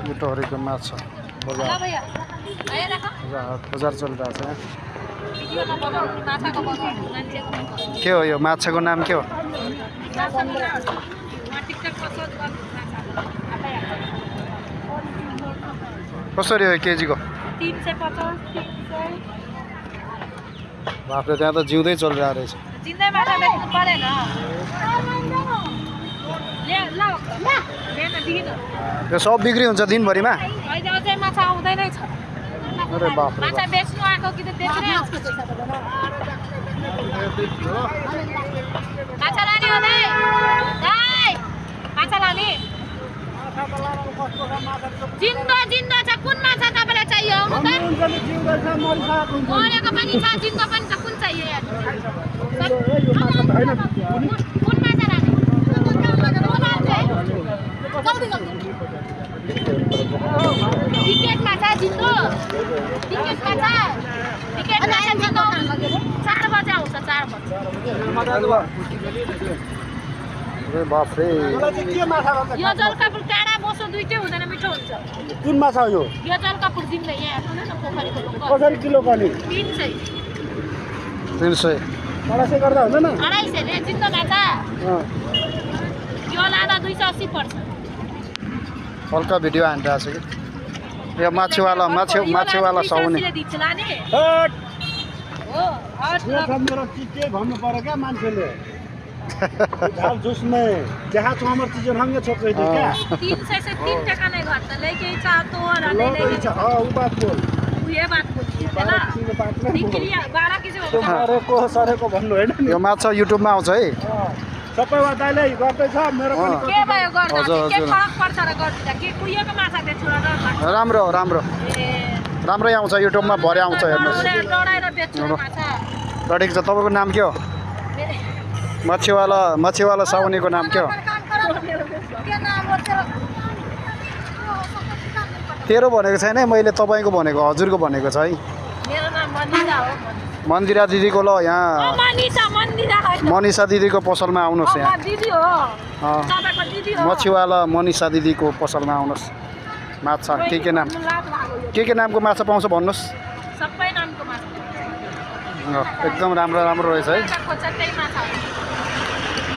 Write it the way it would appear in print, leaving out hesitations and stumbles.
ये टहरी को माछा बजार बजार चल रहा है। के हो यो माछाको नाम के हो? कसरी हो केजी को? 350 बाफरे त्यहाँ त जिउँदै चलिरहेको रहेछ। जिन्दै माछा बेच्नु परेन ले ल लेन दिनु यो सब बिक्री हुन्छ दिनभरिमा? अहिले अझै माछा आउँदैनै छ। अरे बाफ रे माछा बेच्नु आएको कि त बेच्नै आउँछ। माछा लाने हो दाइ? दाइ माछा लाने? जिन्दो जिन्दो छ। कुन माछा तपाईँलाई चाहियो? आउनु त। मरेको पनि छ जिन्दो पनि छ। कुन चाहियो यहाँ? कुन माछा लाने? टिकेट माछा जिन्दो? टिकेट माछा? टिकेट माछा जिन्दो 4 बजे आउँछ। 4 बजे। अरे बाफ रे यो जलकापुर काँडा बोसो दुईटै हुँदैन मिठो हुन्छ। कुन माछा हो यो? यो जलकापुर जिम्दै यहाँ हेर्नु न पोखरीको लोक। कसरी किलो पर्ने? 300 300 250 गर्दा हुँदैन? 250 ले जिन्दो माछा। यो लाँदा 280 पर्छ। हल्का भिडियो हानिरहेको छ कि यो माछीवाला माछीवाला साउने दिन्छ लाने हट हो। हट यो सब मेरो चीज के भन्नु पर्यो क्या मान्छेले? झाल जुस में जहाँ तो हमारे चीजें होंगे छोटे थे क्या? 300 से 3 टका नहीं घटता लेके चाह तो और ले ले। हाँ वो बात बोल। ये बात बोलिए है ना? निकलिया 12 किसे हो? तुम्हारे को सारे को भन्नु हैन नि? यो माछा युट्युबमा आउँछ है। सबै बताइले गर्दै छ मेरो पनि। के भयो गर्दा? के फरक पर्छ र गर्दा? के कुहिएको माछा बेच्नु र डर राम्रो राम्रो राम्रै आउँछ युट्युबमा भरे आउँछ हेर्नुहोस्। लडाएर बेच्नु माछा। ठिक छ। तपाईँको नाम के हो? माछीवाला साउनेको नाम के हो? के नाम हो तेरो? तेरो भनेको छैन है, मैले तपाईँको भनेको हजुरको भनेको छ है। मेरो नाम मन्दिरा हो। मन्दिरा दिदीको ल यहाँ मनिषा मन्दिरा होइन। मनिषा दिदीको पसलमा आउनुहोस् यहाँ। दिदी हो। तपाईको दिदी हो। मछीवाला मनिषा दिदीको पसलमा आउनुहोस्। माछा के नाम के नामको माछा पाउँछ भन्नुहोस्? सबै नामको माछा। एकदम राम्रो राम्रो रहेछ है।